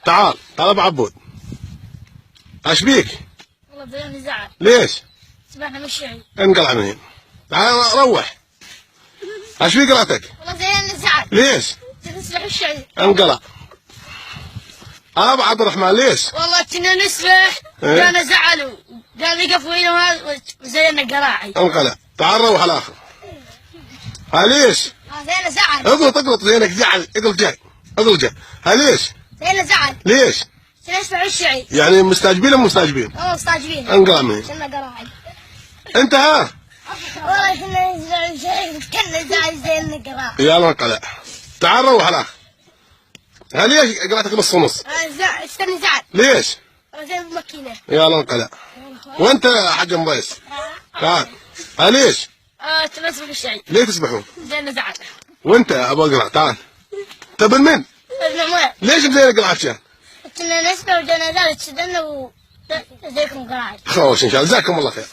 تعال ابو عبود. ايش بيك؟ والله بدأني زعل. ليش؟ سبحنا مشي. انقلع من هنا. تعال روح. ايش بيك قلعتك؟ والله بدأني زعل. ليش؟ تسبح الشعي. انقلع. ابو عبد الرحمن ليش؟ والله كنا نسبح جانا زعل قال لي قفوينا وزينا قراعي. انقلع. تعال روح الاخر. ليش؟ زينا زعل. اقلط زينك زعل. اقلط جاي. ليش؟ زينا زعل. ليش؟ نسبح الشعي. يعني مستعجبين ام مستعجبين؟ مستعجبين. انقلع من هنا. كنا قراعي. انت والله كنا نزعل شيء كنا نزعل زينا قراعي. يلا انقلع. تعال روح الاخر. ليش قلعتك نص ونص؟ استني زعل. ليش؟ زي الماكينة. يلا انقلع. وانت يا حاج مبيس؟ تعال. ليش؟ تنسبح الشعي. ليه تسبحون؟ زينا زعل. وانت يا ابو اقرع تعال. طب من؟ ابن عمر. ليش مزين قلعت شان؟ كنا نسبح وجانا زعل تشدنا وزيكم قراعي. خوش ان شاء الله جزاكم الله خير.